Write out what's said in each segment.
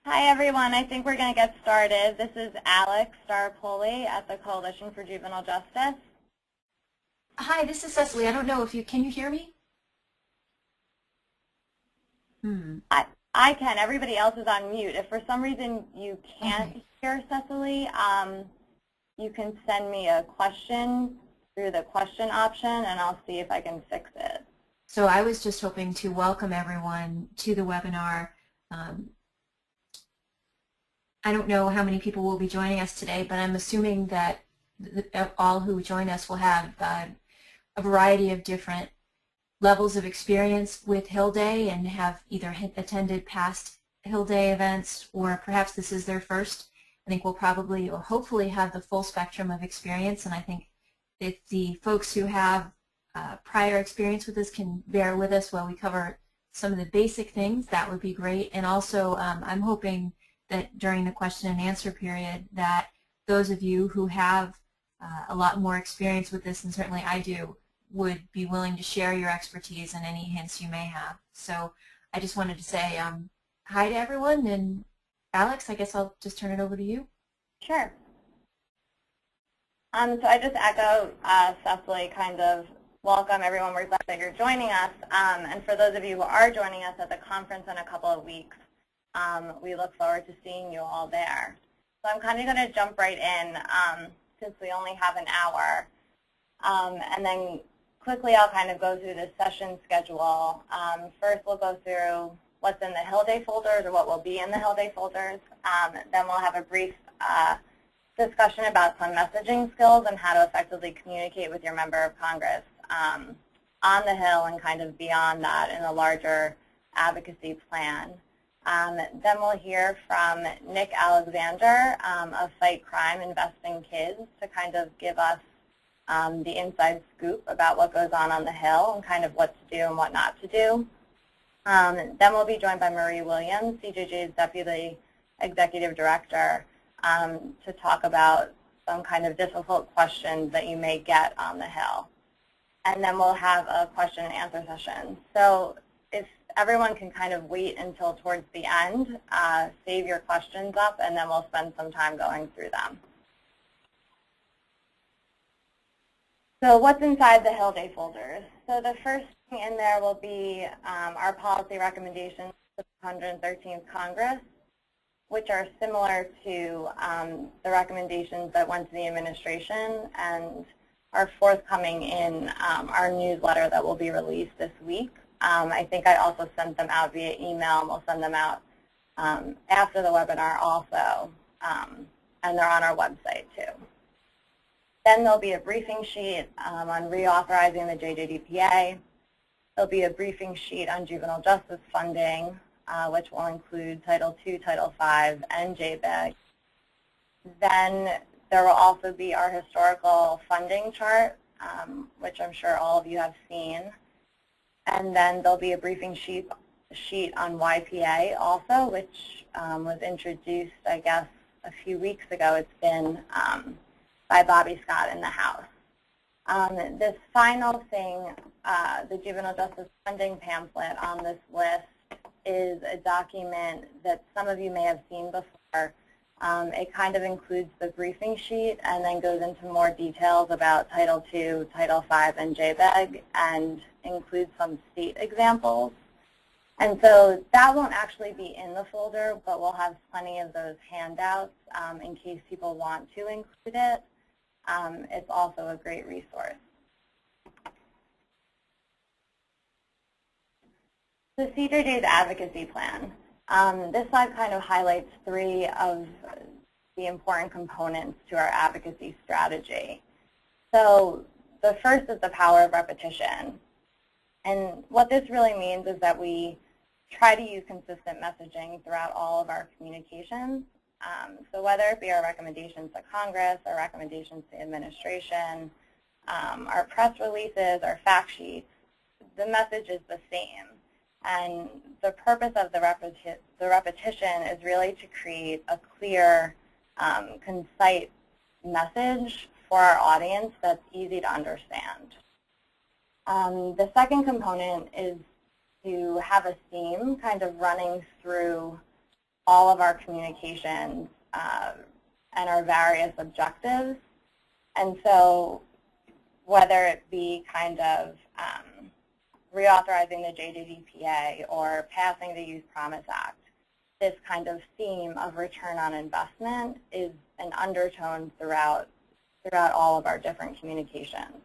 Hi, everyone. I think we're going to get started. This is Alex Staropoli at the Coalition for Juvenile Justice. Hi, this is Cecily. I don't know if can you hear me? I can. Everybody else is on mute. If for some reason you can't hear Cecily, you can send me a question through the question option, and I'll see if I can fix it. So I was just hoping to welcome everyone to the webinar. I don't know how many people will be joining us today, but I'm assuming that all who join us will have a variety of different levels of experience with Hill Day and have either attended past Hill Day events or perhaps this is their first. I think we'll probably or hopefully have the full spectrum of experience, and I think if the folks who have prior experience with this can bear with us while we cover some of the basic things, that would be great. And also I'm hoping that during the question and answer period that those of you who have a lot more experience with this, and certainly I do, would be willing to share your expertise and any hints you may have. So I just wanted to say hi to everyone, and Alex, I guess I'll just turn it over to you. Sure. So I just echo Cecily, kind of welcome everyone. We're glad that you're joining us. And for those of you who are joining us at the conference in a couple of weeks, we look forward to seeing you all there. So I'm kind of going to jump right in since we only have an hour. And then quickly I'll kind of go through the session schedule. First we'll go through what's in the Hill Day folders or what will be in the Hill Day folders. Then we'll have a brief discussion about some messaging skills and how to effectively communicate with your member of Congress on the Hill and kind of beyond that in a larger advocacy plan. Then we'll hear from Nick Alexander of Fight Crime, Invest in Kids, to kind of give us the inside scoop about what goes on the Hill and kind of what to do and what not to do. Then we'll be joined by Marie Williams, CJJ's Deputy Executive Director, to talk about some kind of difficult questions that you may get on the Hill. And then we'll have a question and answer session. So if everyone can kind of wait until towards the end, save your questions up, and then we'll spend some time going through them. So what's inside the Hill Day folders? So the first thing in there will be our policy recommendations to the 113th Congress, which are similar to the recommendations that went to the administration and are forthcoming in our newsletter that will be released this week. I think I also sent them out via email, and we'll send them out after the webinar also, and they're on our website too. Then there'll be a briefing sheet on reauthorizing the JJDPA. There'll be a briefing sheet on juvenile justice funding, which will include Title II, Title V, and JBEG. Then there will also be our historical funding chart, which I'm sure all of you have seen. And then there'll be a briefing sheet on YPA also, which was introduced, I guess, a few weeks ago. It's been by Bobby Scott in the House. This final thing, the Juvenile Justice Funding pamphlet on this list, is a document that some of you may have seen before. It kind of includes the briefing sheet and then goes into more details about Title II, Title V, and JBEG, and includes some state examples. And so that won't actually be in the folder, but we'll have plenty of those handouts in case people want to include it. It's also a great resource. The CJJ's advocacy plan. This slide kind of highlights three of the important components to our advocacy strategy. So the first is the power of repetition. And what this really means is that we try to use consistent messaging throughout all of our communications. So whether it be our recommendations to Congress, our recommendations to administration, our press releases, our fact sheets, the message is the same. And the purpose of the repetition is really to create a clear, concise message for our audience that's easy to understand. The second component is to have a theme kind of running through all of our communications and our various objectives. And so whether it be kind of reauthorizing the JJDPA or passing the Youth Promise Act, this kind of theme of return on investment is an undertone throughout all of our different communications.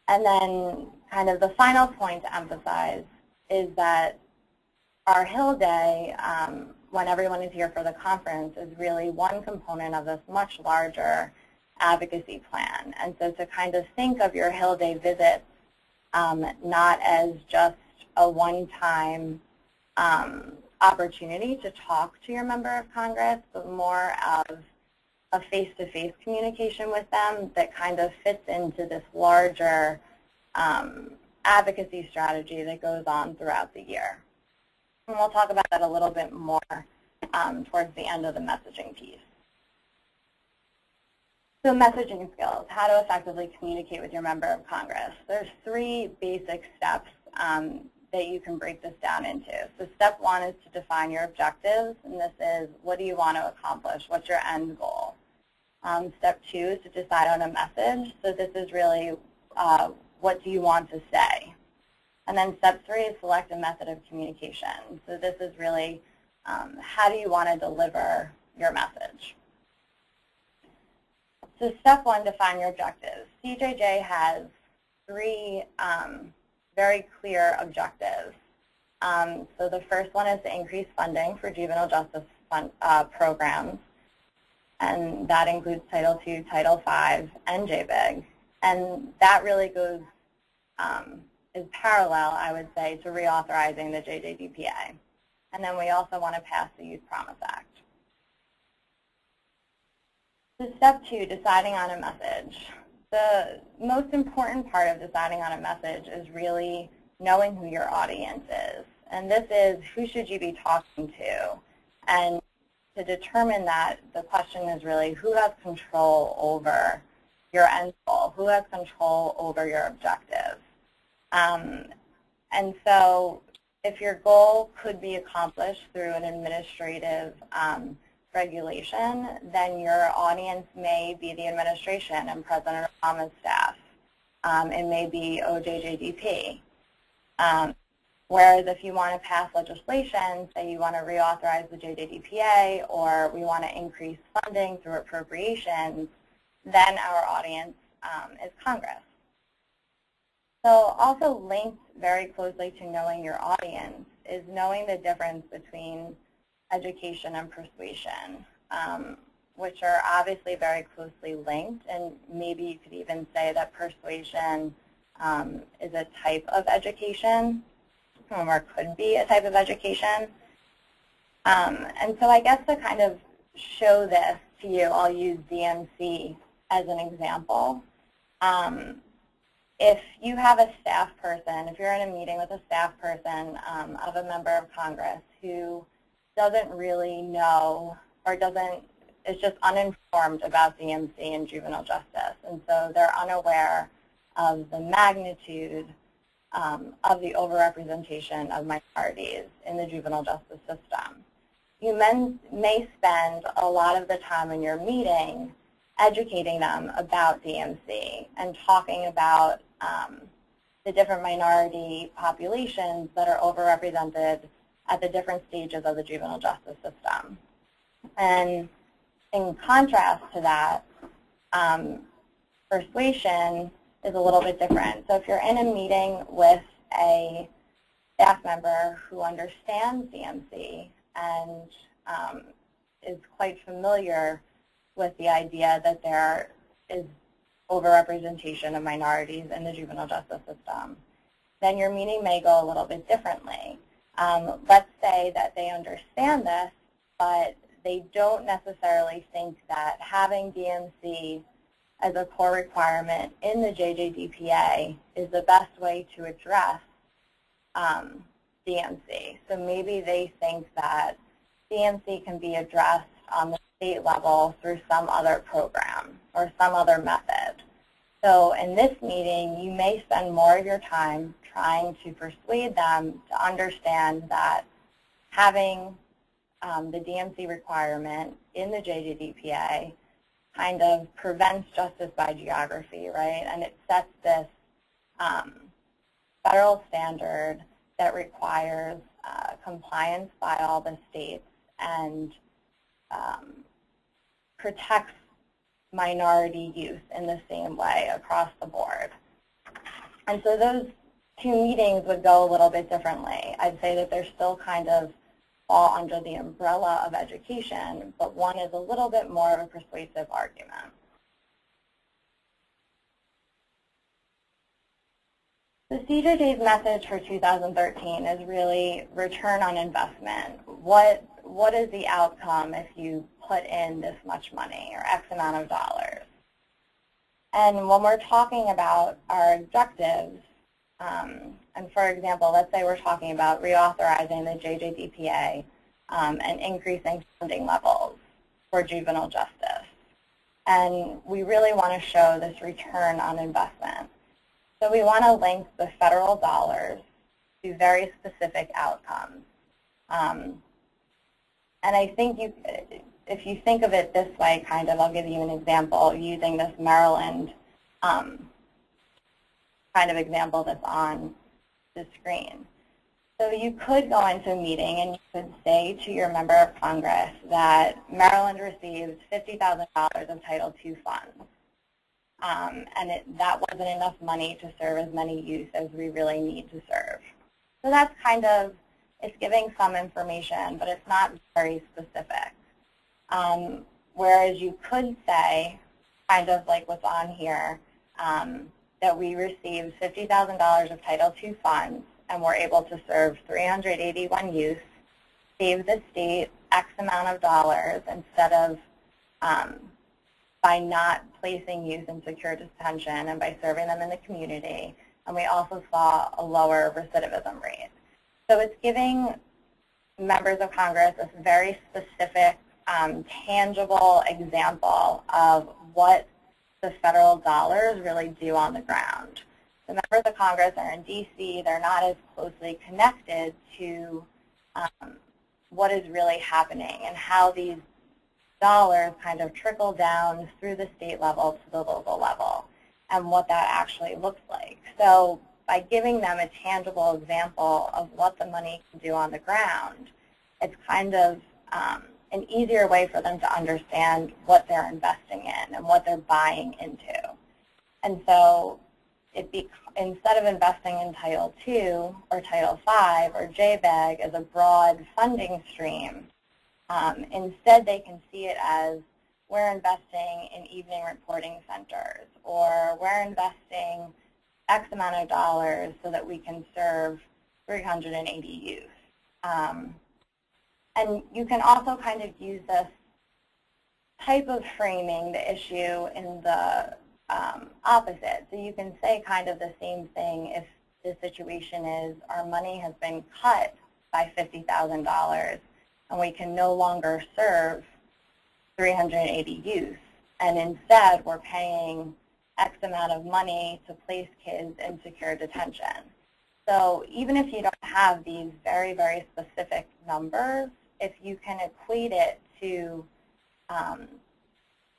And then kind of the final point to emphasize is that our Hill Day, when everyone is here for the conference, is really one component of this much larger advocacy plan. And so to kind of think of your Hill Day visits not as just a one-time opportunity to talk to your member of Congress, but more of a face-to-face communication with them that kind of fits into this larger advocacy strategy that goes on throughout the year. And we'll talk about that a little bit more towards the end of the messaging piece. So messaging skills, how to effectively communicate with your member of Congress. There's 3 basic steps that you can break this down into. So step 1 is to define your objectives, and this is what do you want to accomplish? What's your end goal? Step 2 is to decide on a message. So this is really what do you want to say? And then step 3 is select a method of communication. So this is really how do you want to deliver your message? So step 1, define your objectives. CJJ has 3 very clear objectives. So the first one is to increase funding for juvenile justice programs, and that includes Title II, Title V, and JBIG. And that really goes, is parallel, I would say, to reauthorizing the JJDPA. And then we also want to pass the Youth Promise Act. So step 2, deciding on a message. The most important part of deciding on a message is really knowing who your audience is. And this is who should you be talking to. And to determine that, the question is really who has control over your end goal, who has control over your objective. And so if your goal could be accomplished through an administrative regulation, then your audience may be the administration and President Obama's staff. It may be OJJDP. Whereas if you want to pass legislation, say you want to reauthorize the JJDPA or we want to increase funding through appropriations, then our audience is Congress. So also linked very closely to knowing your audience is knowing the difference between education and persuasion, which are obviously very closely linked, and maybe you could even say that persuasion is a type of education, or could be a type of education. And so I guess to kind of show this to you, I'll use DMC as an example. If you have a staff person, if you're in a meeting with a staff person of a member of Congress who doesn't really know or is just uninformed about DMC and juvenile justice, and so they're unaware of the magnitude of the overrepresentation of minorities in the juvenile justice system. You may spend a lot of the time in your meeting educating them about DMC and talking about the different minority populations that are overrepresented at the different stages of the juvenile justice system. And in contrast to that, persuasion is a little bit different. So if you're in a meeting with a staff member who understands DMC and is quite familiar with the idea that there is overrepresentation of minorities in the juvenile justice system, then your meeting may go a little bit differently. Let's say that they understand this, but they don't necessarily think that having DMC as a core requirement in the JJDPA is the best way to address DMC. So maybe they think that DMC can be addressed on the state level through some other program or some other method. So in this meeting, you may spend more of your time trying to persuade them to understand that having the DMC requirement in the JJDPA kind of prevents justice by geography, right? And it sets this federal standard that requires compliance by all the states and protects minority youth in the same way across the board. And so those two meetings would go a little bit differently. I'd say that they're still kind of fall under the umbrella of education, but one is a little bit more of a persuasive argument. The CJJ's message for 2013 is really return on investment. What is the outcome if you put in this much money or X amount of dollars? And when we're talking about our objectives, and for example, let's say we're talking about reauthorizing the JJDPA and increasing funding levels for juvenile justice. And we really want to show this return on investment. So we want to link the federal dollars to very specific outcomes. And I think if you think of it this way, kind of, I'll give you an example using this Maryland kind of example that's on the screen. So you could go into a meeting and you could say to your member of Congress that Maryland received $50,000 of Title II funds. And that wasn't enough money to serve as many youth as we really need to serve. So that's kind of, it's giving some information, but it's not very specific. Whereas you could say, kind of like what's on here, that we received $50,000 of Title II funds and were able to serve 381 youth, save the state X amount of dollars instead of by not placing youth in secure detention and by serving them in the community. And we also saw a lower recidivism rate. So it's giving members of Congress a very specific, tangible example of what the federal dollars really do on the ground. The members of Congress are in D.C. They're not as closely connected to what is really happening and how these dollars kind of trickle down through the state level to the local level and what that actually looks like. So by giving them a tangible example of what the money can do on the ground, it's kind of an easier way for them to understand what they're investing in and what they're buying into. And so instead of investing in Title II or Title V or JBEG as a broad funding stream, instead they can see it as we're investing in evening reporting centers, or we're investing X amount of dollars so that we can serve 380 youth. And you can also kind of use this type of framing the issue in the opposite. So you can say kind of the same thing if the situation is our money has been cut by $50,000 and we can no longer serve 380 youth, and instead we're paying X amount of money to place kids in secure detention. So even if you don't have these very, very specific numbers, if you can equate it to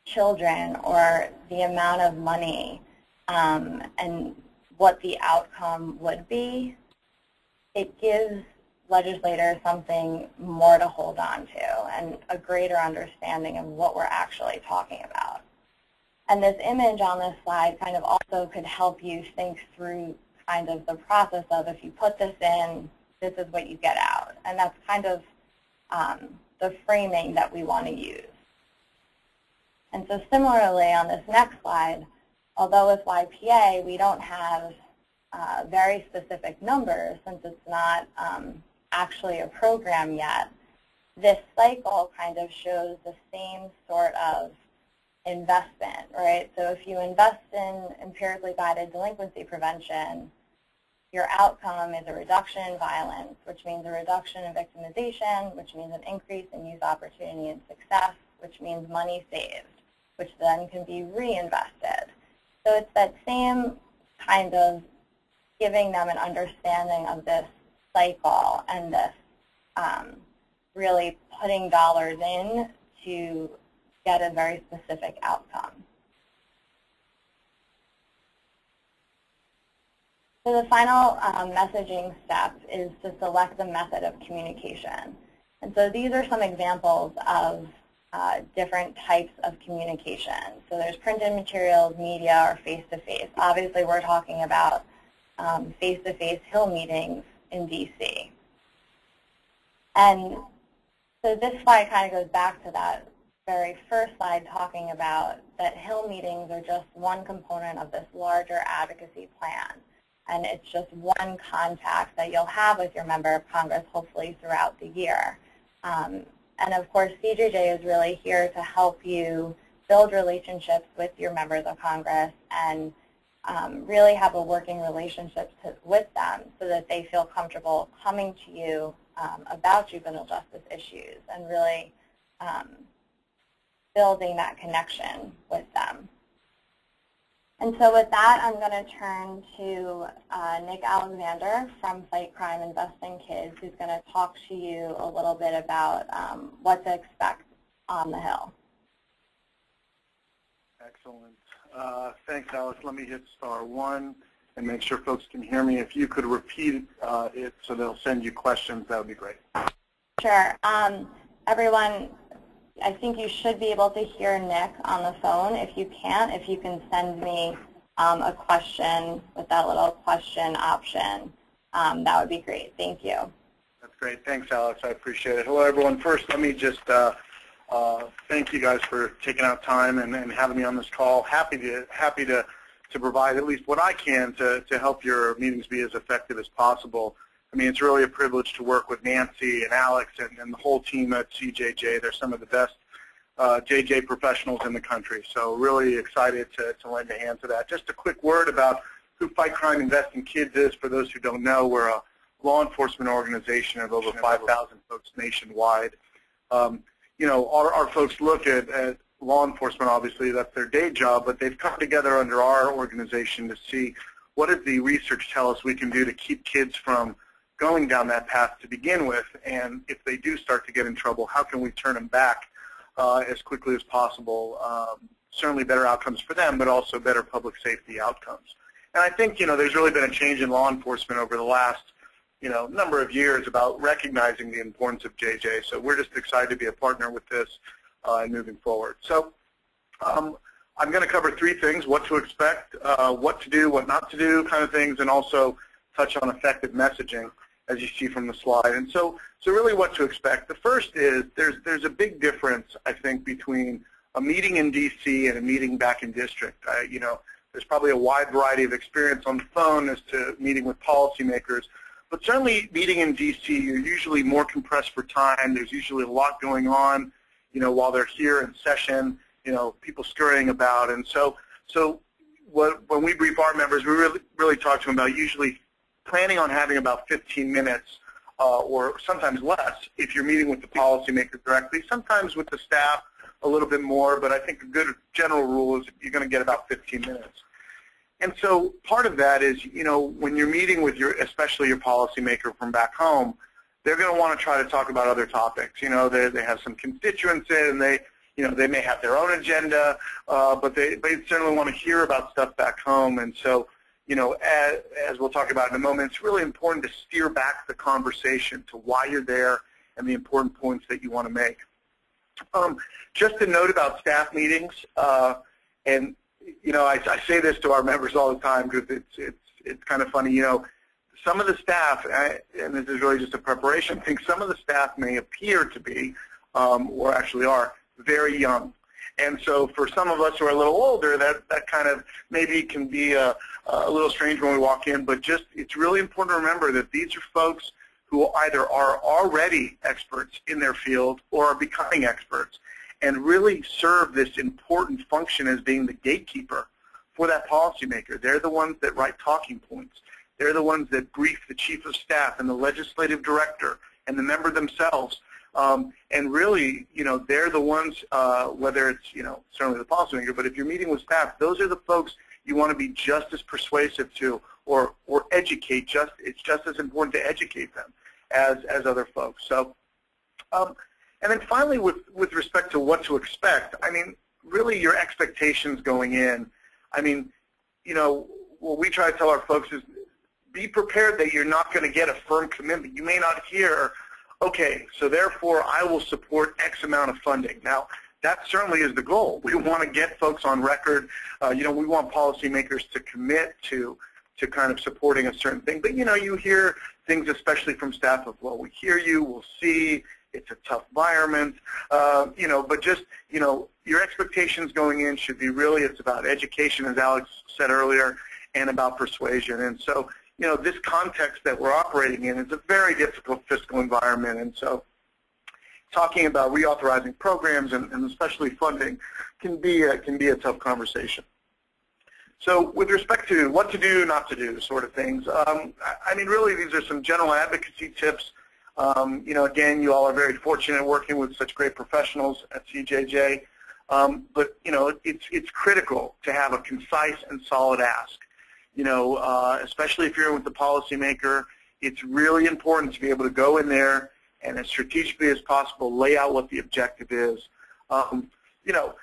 children or the amount of money and what the outcome would be, it gives legislators something more to hold on to and a greater understanding of what we're actually talking about. And this image on this slide kind of also could help you think through kind of the process of if you put this in, this is what you get out. And that's kind of the framing that we want to use. And so similarly on this next slide, although with YPA we don't have very specific numbers since it's not actually a program yet, this cycle kind of shows the same sort of investment, right? So if you invest in empirically guided delinquency prevention, your outcome is a reduction in violence, which means a reduction in victimization, which means an increase in youth opportunity and success, which means money saved, which then can be reinvested. So it's that same kind of giving them an understanding of this cycle and this really putting dollars in to get a very specific outcome. So the final messaging step is to select the method of communication. And so these are some examples of different types of communication. So there's printed materials, media, or face-to-face. Obviously, we're talking about face-to-face Hill meetings in DC. And so this slide kind of goes back to that very first slide talking about that Hill meetings are just one component of this larger advocacy plan. And it's just one contact that you'll have with your member of Congress, hopefully, throughout the year. And of course, CJJ is really here to help you build relationships with your members of Congress and really have a working relationship with them so that they feel comfortable coming to you about juvenile justice issues and really building that connection with them. And so with that, I'm going to turn to Nick Alexander from Fight Crime Investing Kids, who's going to talk to you a little bit about what to expect on the Hill. Excellent. Thanks, Alex. Let me hit *1 and make sure folks can hear me. If you could repeat it so they'll send you questions, that would be great. Sure. Everyone, I think you should be able to hear Nick on the phone. If you can't, if you can send me a question with that little question option, that would be great. Thank you. That's great. Thanks, Alex. I appreciate it. Hello, everyone. First, let me just thank you guys for taking out time and having me on this call. Happy to provide at least what I can to help your meetings be as effective as possible. I mean, it's really a privilege to work with Nancy and Alex and the whole team at CJJ. They're some of the best JJ professionals in the country. So really excited to lend a hand to that. Just a quick word about who Fight Crime Investing Kids is. For those who don't know, we're a law enforcement organization of over 5,000 folks nationwide. You know, our folks look at law enforcement, obviously, that's their day job, but they've come together under our organization to see what does the research tell us we can do to keep kids from going down that path to begin with, and if they do start to get in trouble, how can we turn them back as quickly as possible? Certainly better outcomes for them, but also better public safety outcomes. And I think, you know, there's really been a change in law enforcement over the last, you know, number of years about recognizing the importance of JJ. So we're just excited to be a partner with this and moving forward. So I'm going to cover three things: what to expect, what to do, what not to do, kind of things, and also touch on effective messaging, as you see from the slide. And so really what to expect. The first is there's a big difference, I think, between a meeting in DC and a meeting back in district. You know, there's probably a wide variety of experience on the phone as to meeting with policymakers, but certainly meeting in DC, you're usually more compressed for time. There's usually a lot going on, you know, while they're here in session, you know, people scurrying about. And so when we brief our members, we really talk to them about usually planning on having about 15 minutes or sometimes less if you're meeting with the policymaker directly, sometimes with the staff a little bit more, but I think a good general rule is you're going to get about 15 minutes. And so part of that is, you know, when you're meeting with especially your policymaker from back home, they're going to want to try to talk about other topics. You know, they have some constituents in, and they may have their own agenda, but they certainly want to hear about stuff back home. And so, you know, as we'll talk about in a moment, it's really important to steer back the conversation to why you're there and the important points that you want to make. Just a note about staff meetings, and you know, I say this to our members all the time because it's kind of funny. You know, some of the staff, and this is really just a preparation thing, some of the staff may appear to be, or actually are, very young. And so for some of us who are a little older, that kind of maybe can be a little strange when we walk in, but just it's really important to remember that these are folks who either are already experts in their field or are becoming experts and really serve this important function as being the gatekeeper for that policymaker. They're the ones that write talking points. They're the ones that brief the chief of staff and the legislative director and the member themselves. And really, you know, they're the ones, whether it's, you know, certainly the policymaker, but if you're meeting with staff, those are the folks you want to be just as persuasive to or educate. It's just as important to educate them as other folks. So, And then finally, with respect to what to expect, I mean, really your expectations going in. I mean, you know, what we try to tell our folks is be prepared that you're not going to get a firm commitment. You may not hear, okay, so therefore I will support X amount of funding. Now, that certainly is the goal. We want to get folks on record. You know, we want policymakers to commit to kind of supporting a certain thing. But, you know, you hear things, especially from staff, of, well, we hear you, we'll see, it's a tough environment, you know, but just, you know, your expectations going in should be really, it's about education, as Alex said earlier, and about persuasion. And so, you know, this context that we're operating in is a very difficult fiscal environment. And so talking about reauthorizing programs and especially funding can be a tough conversation. So with respect to what to do, not to do sort of things, I mean, really these are some general advocacy tips. You know, again, you all are very fortunate working with such great professionals at CJJ. But, you know, it's critical to have a concise and solid ask. You know, especially if you're with the policymaker, it's really important to be able to go in there and as strategically as possible lay out what the objective is. You know,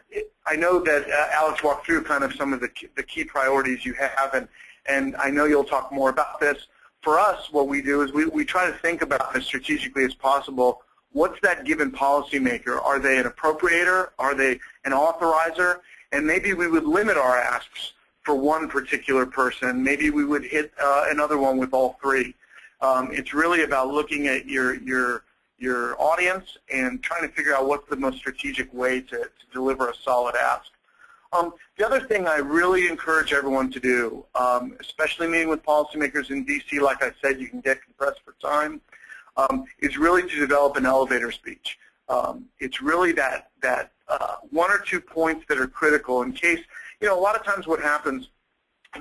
I know that Alex walked through kind of some of the key priorities you have, and I know you'll talk more about this. For us, what we do is we try to think about as strategically as possible, what's that given policymaker? Are they an appropriator? Are they an authorizer? And maybe we would limit our asks for one particular person. Maybe we would hit another one with all three. It's really about looking at your audience and trying to figure out what's the most strategic way to deliver a solid ask. The other thing I really encourage everyone to do, especially meeting with policymakers in D.C., like I said, you can get compressed for time, is really to develop an elevator speech. It's really that one or two points that are critical in case, you know, a lot of times what happens,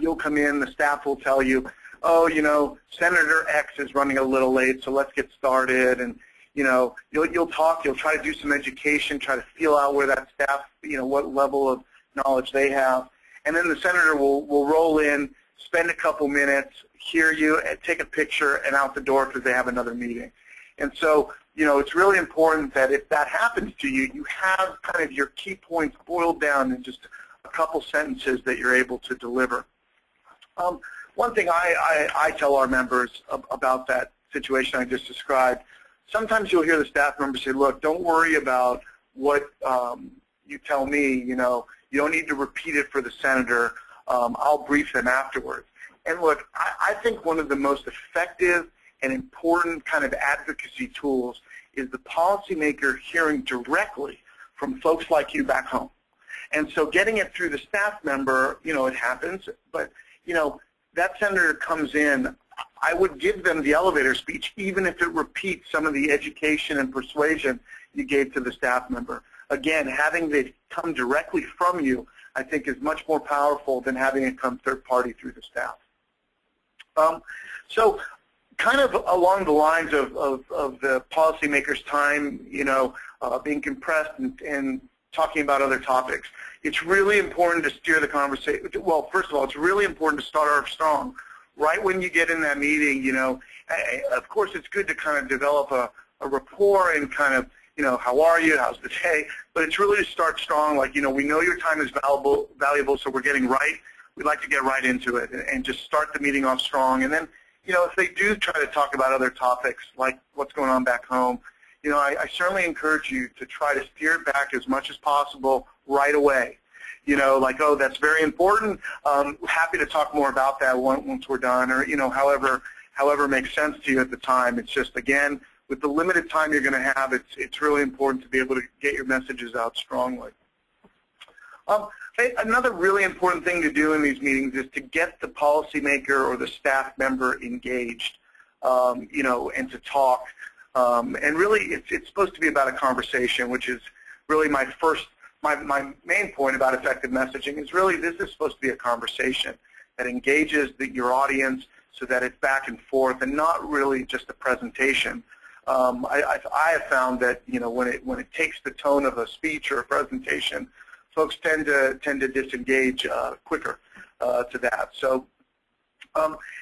you'll come in, the staff will tell you, oh, you know, Senator X is running a little late, so let's get started. And, you know, you'll talk, you'll try to do some education, try to feel out where that staff, you know, what level of knowledge they have. And then the senator will roll in, spend a couple minutes, hear you, and take a picture, and out the door because they have another meeting. And so, you know, it's really important that if that happens to you, you have kind of your key points boiled down in just a couple sentences that you're able to deliver. One thing I tell our members about that situation I just described, sometimes you'll hear the staff members say, look, don't worry about what you tell me, you know, you don't need to repeat it for the senator. I'll brief them afterwards. And look, I think one of the most effective and important kind of advocacy tools is the policymaker hearing directly from folks like you back home. And so getting it through the staff member, you know, it happens, but, you know, that senator comes in, I would give them the elevator speech, even if it repeats some of the education and persuasion you gave to the staff member. Again, having it come directly from you, I think, is much more powerful than having it come third party through the staff. So kind of along the lines of the policymaker's time, you know, being compressed and talking about other topics, it's really important to steer the conversation. Well, first of all, it's really important to start off strong. Right when you get in that meeting, you know, of course it's good to kind of develop a rapport and kind of, you know, how are you, how's the day, but it's really to start strong, like, you know, we know your time is valuable, so we're getting right. We'd like to get right into it and just start the meeting off strong. And then, you know, if they do try to talk about other topics, like what's going on back home, you know, I certainly encourage you to try to steer it back as much as possible right away. You know, like, oh, that's very important. Happy to talk more about that once we're done, or, you know, however makes sense to you at the time. It's just, again, with the limited time you're going to have, it's really important to be able to get your messages out strongly. Another really important thing to do in these meetings is to get the policymaker or the staff member engaged, you know, and to talk. And really, it's supposed to be about a conversation, which is really my main point about effective messaging is really this is supposed to be a conversation that engages your audience so that it's back and forth and not really just a presentation. I have found that, you know, when it takes the tone of a speech or a presentation, folks tend to disengage quicker to that. So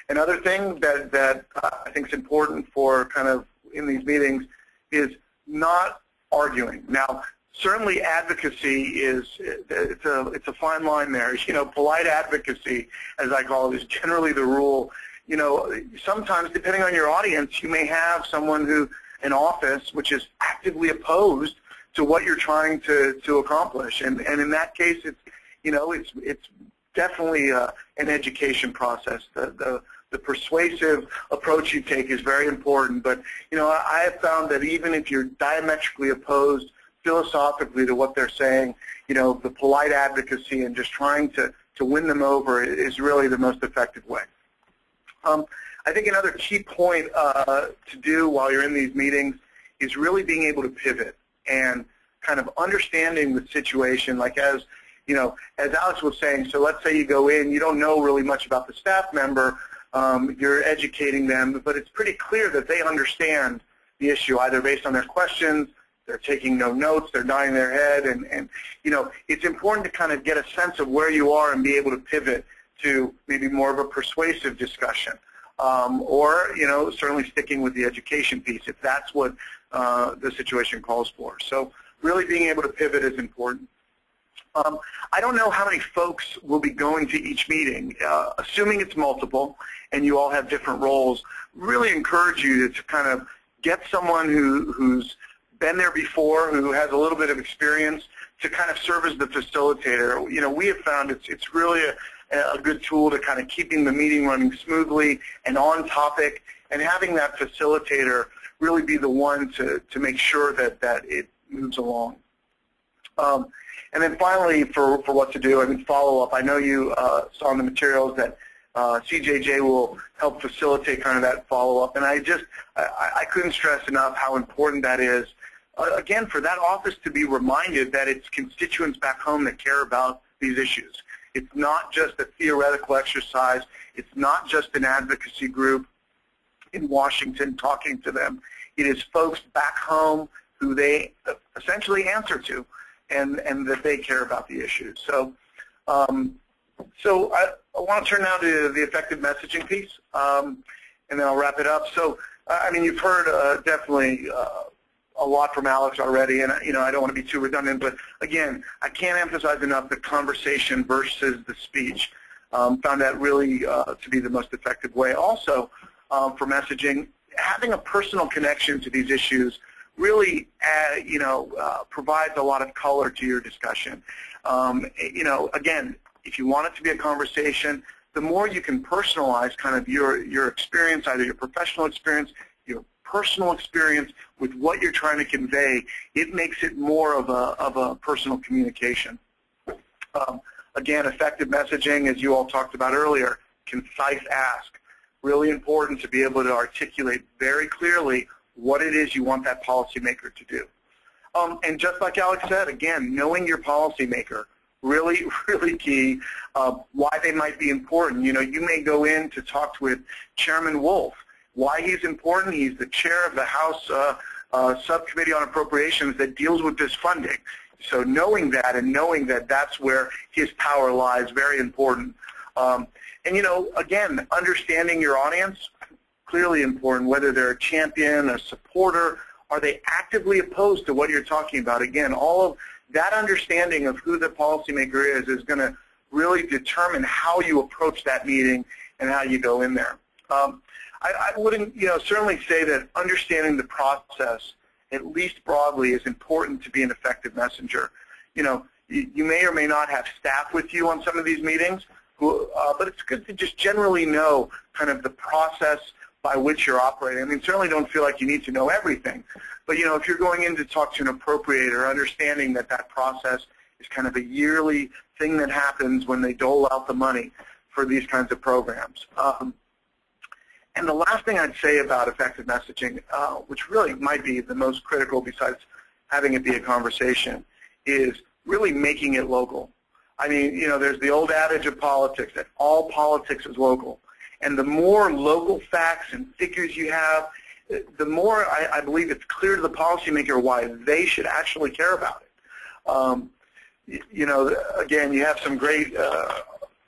another thing that I think is important for kind of in these meetings is not arguing. Now, certainly advocacy it's a fine line there. You know, polite advocacy, as I call it, is generally the rule. You know, sometimes, depending on your audience, you may have someone an office which is actively opposed to what you're trying to accomplish, and in that case, it's definitely an education process. The persuasive approach you take is very important, but I have found that even if you're diametrically opposed philosophically to what they're saying, the polite advocacy and just trying to win them over is really the most effective way. I think another key point to do while you're in these meetings is really being able to pivot and kind of understanding the situation, like as Alex was saying. So let's say you go in, you don't know really much about the staff member, you're educating them, but it's pretty clear that they understand the issue, either based on their questions, they're taking no notes, they're nodding their head, and it's important to kind of get a sense of where you are and be able to pivot to maybe more of a persuasive discussion, or certainly sticking with the education piece if that's what the situation calls for. So really being able to pivot is important. I don't know how many folks will be going to each meeting. Assuming it's multiple and you all have different roles, really encourage you to kind of get someone who's been there before, who has a little bit of experience, to kind of serve as the facilitator. We have found it's really a good tool to kind of keeping the meeting running smoothly and on topic, and having that facilitator really be the one to make sure that it moves along. And then finally, for what to do, follow up. I know you saw in the materials that CJJ will help facilitate kind of that follow-up, and I couldn't stress enough how important that is. Again, for that office to be reminded that it's constituents back home that care about these issues. It's not just a theoretical exercise. It's not just an advocacy group in Washington talking to them. It is folks back home who they essentially answer to, and that they care about the issues. So, I want to turn now to the effective messaging piece, and then I'll wrap it up. So, you've heard definitely a lot from Alex already, and I don't want to be too redundant, but again, I can't emphasize enough the conversation versus the speech. Found that really to be the most effective way. Also, for messaging, having a personal connection to these issues really, provides a lot of color to your discussion. Again, if you want it to be a conversation, the more you can personalize kind of your experience, either your professional experience, your personal experience with what you're trying to convey, it makes it more of a personal communication. Again, effective messaging, as you all talked about earlier, concise ask. Really important to be able to articulate very clearly what it is you want that policymaker to do. And just like Alex said, again, knowing your policymaker, really, really key. Why they might be important. You may go in to talk with Chairman Wolf. Why he's important? He's the chair of the House Subcommittee on Appropriations that deals with this funding. So knowing that and knowing that that's where his power lies, very important. And again, understanding your audience, clearly important, whether they're a champion, a supporter, are they actively opposed to what you're talking about? Again, all of that understanding of who the policymaker is going to really determine how you approach that meeting and how you go in there. I wouldn't, certainly say that understanding the process, at least broadly, is important to be an effective messenger. You may or may not have staff with you on some of these meetings, but it's good to just generally know kind of the process by which you're operating. Certainly don't feel like you need to know everything, but if you're going in to talk to an appropriator, understanding that process is kind of a yearly thing that happens when they dole out the money for these kinds of programs. And the last thing I'd say about effective messaging, which really might be the most critical besides having it be a conversation, is really making it local. There's the old adage of politics that all politics is local. And the more local facts and figures you have, the more I believe it's clear to the policymaker why they should actually care about it. Again, you have some great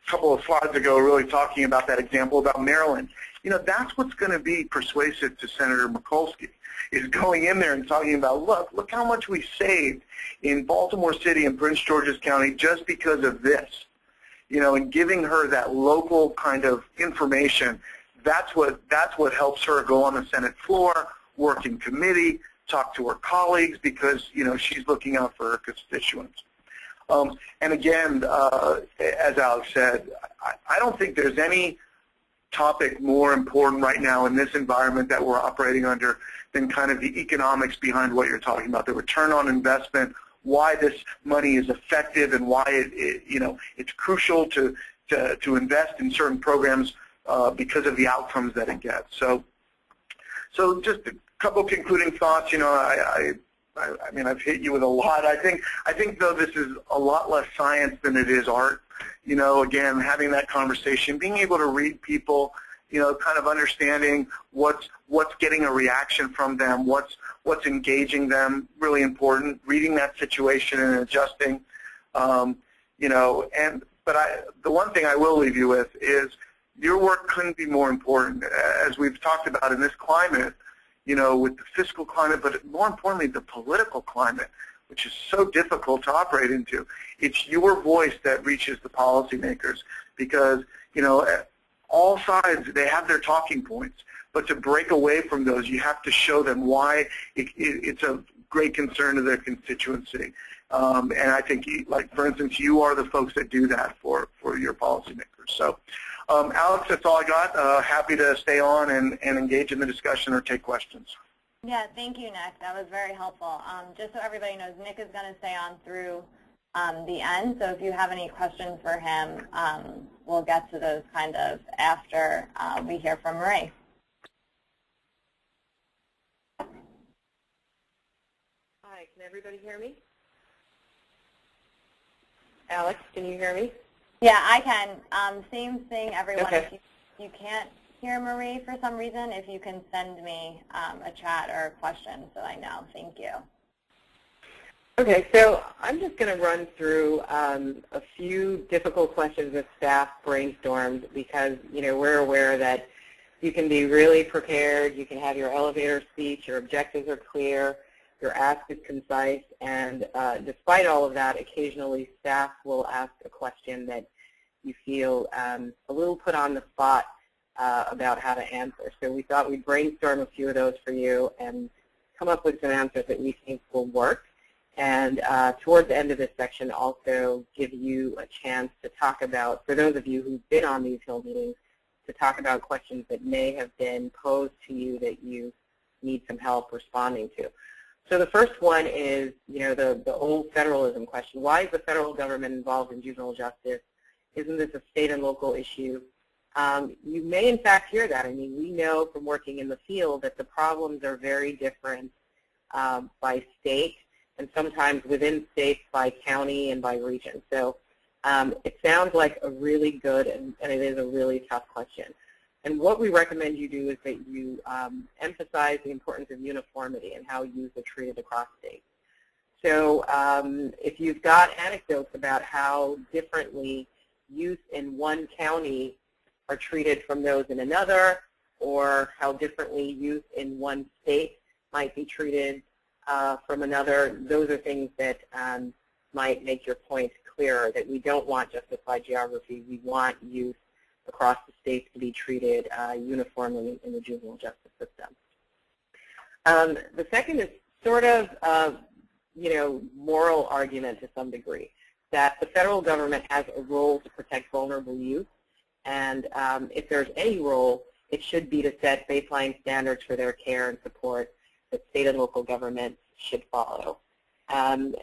couple of slides ago really talking about that example about Maryland. You know, that's what's going to be persuasive to Senator Mikulski, is going in there and talking about, look how much we saved in Baltimore City and Prince George's County just because of this. You know, and giving her that local kind of information, that's what helps her go on the Senate floor, work in committee, talk to her colleagues, because, you know, she's looking out for her constituents. And again, as Alex said, I don't think there's any topic more important right now in this environment that we're operating under than kind of the economics behind what you're talking about, the return on investment, why this money is effective, and why you know, it's crucial to invest in certain programs because of the outcomes that it gets. So just a couple of concluding thoughts. You know, I mean, I've hit you with a lot. I think though this is a lot less science than it is art. You know, again, having that conversation, being able to read people, you know, kind of understanding what's getting a reaction from them, what's engaging them, really important. Reading that situation and adjusting, you know. But the one thing I will leave you with is your work couldn't be more important, as we've talked about in this climate. You know, with the fiscal climate, but more importantly, the political climate, which is so difficult to operate into. It's your voice that reaches the policymakers, because, you know, all sides, they have their talking points. But to break away from those, you have to show them why it's a great concern to their constituency. And I think, like, for instance, you are the folks that do that for your policymakers. So, Alex, that's all I got. Happy to stay on and engage in the discussion or take questions. Yeah, thank you, Nick. That was very helpful. Just so everybody knows, Nick is going to stay on through the end. So if you have any questions for him, we'll get to those kind of after we hear from Marie. Hi, can everybody hear me? Alex, can you hear me? Yeah, I can. Same thing, everyone. Okay. If you can't hear Marie for some reason, if you can send me a chat or a question so I know. Thank you. Okay, so I'm just going to run through a few difficult questions that staff brainstormed, because, you know, we're aware that you can be really prepared, you can have your elevator speech, your objectives are clear, your ask is concise, and despite all of that, occasionally staff will ask a question that you feel a little put on the spot about how to answer. So we thought we'd brainstorm a few of those for you and come up with some answers that we think will work. And towards the end of this section, also give you a chance to talk about, for those of you who've been on these Hill meetings, to talk about questions that may have been posed to you that you need some help responding to. So the first one is, you know, the old federalism question. Why is the federal government involved in juvenile justice? Isn't this a state and local issue? You may, in fact, hear that. I mean, we know from working in the field that the problems are very different by state, and sometimes within states by county and by region. So it sounds like a really good, and it is a really tough question. And what we recommend you do is that you emphasize the importance of uniformity and how youth are treated across states. So if you've got anecdotes about how differently youth in one county are treated from those in another, or how differently youth in one state might be treated from another, those are things that might make your point clearer, that we don't want justified geography. We want youth across the states to be treated uniformly in the juvenile justice system. The second is sort of, you know, moral argument to some degree, that the federal government has a role to protect vulnerable youth, and if there's any role, it should be to set baseline standards for their care and support that state and local governments should follow. And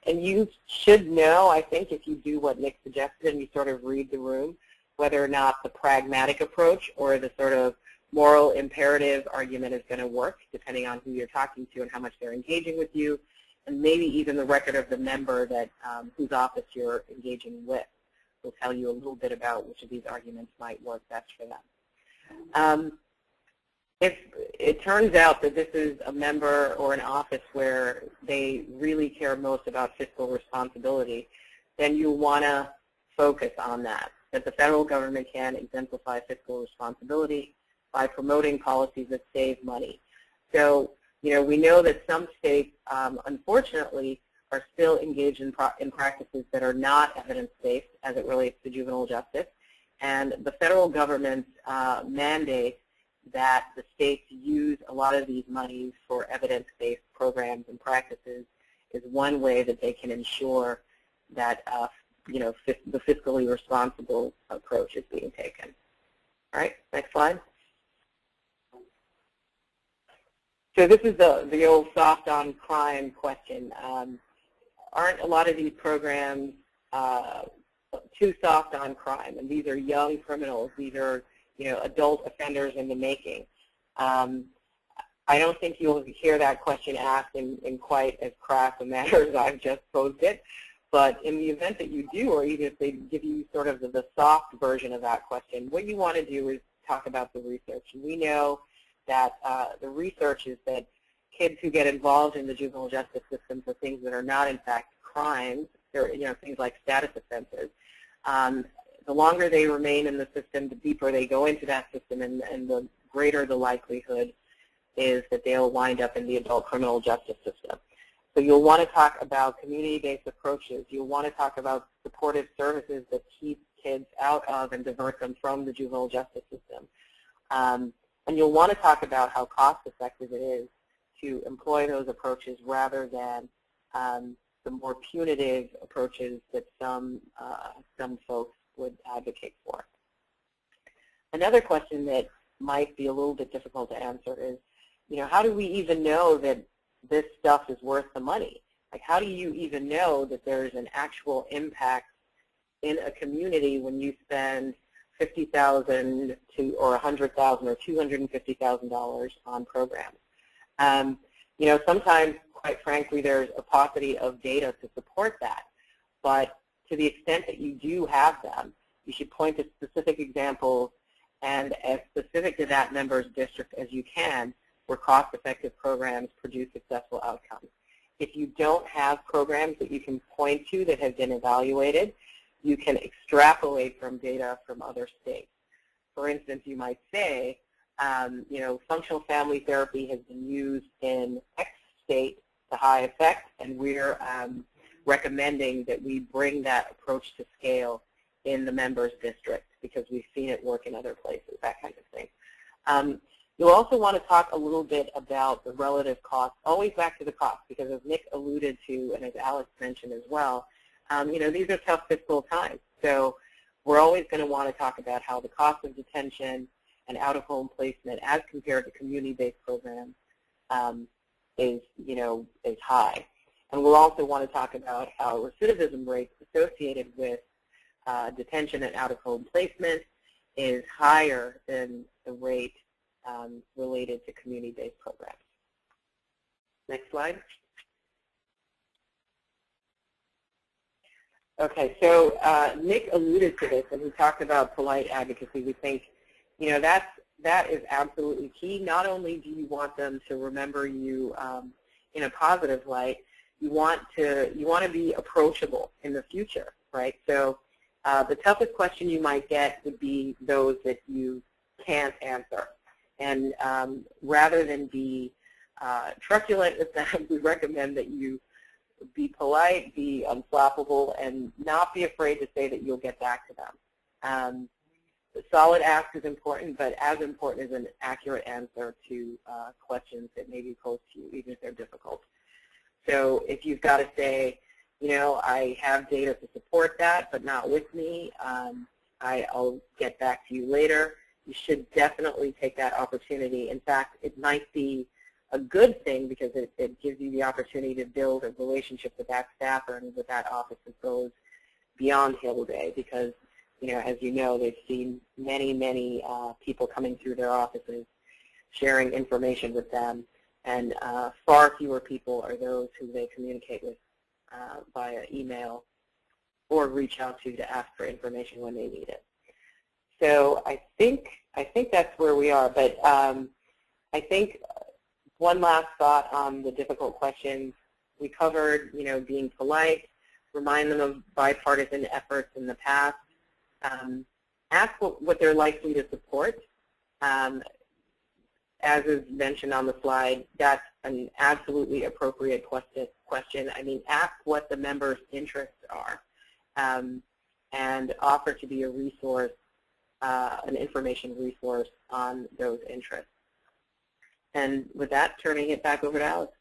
you should know, I think, if you do what Nick suggested and you sort of read the room, whether or not the pragmatic approach or the sort of moral imperative argument is going to work, depending on who you're talking to and how much they're engaging with you, and maybe even the record of the member that whose office you're engaging with will tell you a little bit about which of these arguments might work best for them. If it turns out that this is a member or an office where they really care most about fiscal responsibility, then you want to focus on that. that the federal government can exemplify fiscal responsibility by promoting policies that save money. So, we know that some states, unfortunately, are still engaged in practices that are not evidence-based as it relates to juvenile justice. And the federal government's mandate that the states use a lot of these monies for evidence-based programs and practices is one way that they can ensure that the fiscally responsible approach is being taken. All right, next slide. So this is the old soft on crime question. Aren't a lot of these programs too soft on crime? And these are young criminals. These are adult offenders in the making. I don't think you'll hear that question asked in quite as crass a manner as I've just posed it. But in the event that you do, or even if they give you sort of the soft version of that question, what you want to do is talk about the research. We know that the research is that kids who get involved in the juvenile justice system for things that are not in fact crimes, they're things like status offenses. The longer they remain in the system, the deeper they go into that system, and the greater the likelihood is that they'll wind up in the adult criminal justice system. So you'll want to talk about community-based approaches. You'll want to talk about supportive services that keep kids out of and divert them from the juvenile justice system. And you'll want to talk about how cost-effective it is to employ those approaches rather than the more punitive approaches that some folks would advocate for. Another question that might be a little bit difficult to answer is, how do we even know that this stuff is worth the money? Like, how do you even know that there's an actual impact in a community when you spend $50,000 or $100,000 or $250,000 on programs? Sometimes, quite frankly, there's a paucity of data to support that. But to the extent that you do have them, you should point to specific examples and as specific to that member's district as you can, where cost-effective programs produce successful outcomes. If you don't have programs that you can point to that have been evaluated, you can extrapolate from data from other states. For instance, you might say, functional family therapy has been used in X state to high effect, and we're recommending that we bring that approach to scale in the member's district because we've seen it work in other places, that kind of thing. You'll also want to talk a little bit about the relative cost, always back to the cost, because as Nick alluded to and as Alex mentioned as well, these are tough fiscal times. So we're always going to want to talk about how the cost of detention and out-of-home placement as compared to community-based programs is high. And we'll also want to talk about how recidivism rates associated with detention and out-of-home placement is higher than the rate related to community-based programs. Next slide. Okay, so Nick alluded to this, and he talked about polite advocacy. We think, that is absolutely key. Not only do you want them to remember you in a positive light, you want to be approachable in the future, right? So the toughest question you might get would be those that you can't answer. And rather than be truculent with them, we recommend that you be polite, be unflappable, and not be afraid to say that you'll get back to them. The solid ask is important, but as important is an accurate answer to questions that may be posed to you, even if they're difficult. So if you've got to say, I have data to support that, but not with me, I'll get back to you later, you should definitely take that opportunity. In fact, it might be a good thing because it gives you the opportunity to build a relationship with that staffer and with that office that goes beyond Hill Day because, as you know, they've seen many, many people coming through their offices sharing information with them, and far fewer people are those who they communicate with via email or reach out to ask for information when they need it. So I think that's where we are, but I think one last thought on the difficult questions. We covered, being polite, remind them of bipartisan efforts in the past, Ask what they're likely to support. As is mentioned on the slide, that's an absolutely appropriate question. I mean, ask what the members' interests are, and offer to be a resource, an information resource on those interests. And with that, turning it back over to Alex.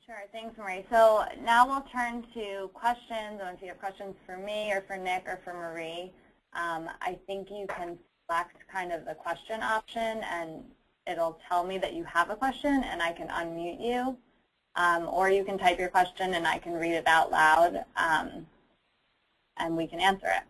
Sure, thanks, Marie. So now we'll turn to questions. And if you have questions for me or for Nick or for Marie, I think you can select kind of the question option, and it'll tell me that you have a question, and I can unmute you. Or you can type your question, and I can read it out loud, and we can answer it.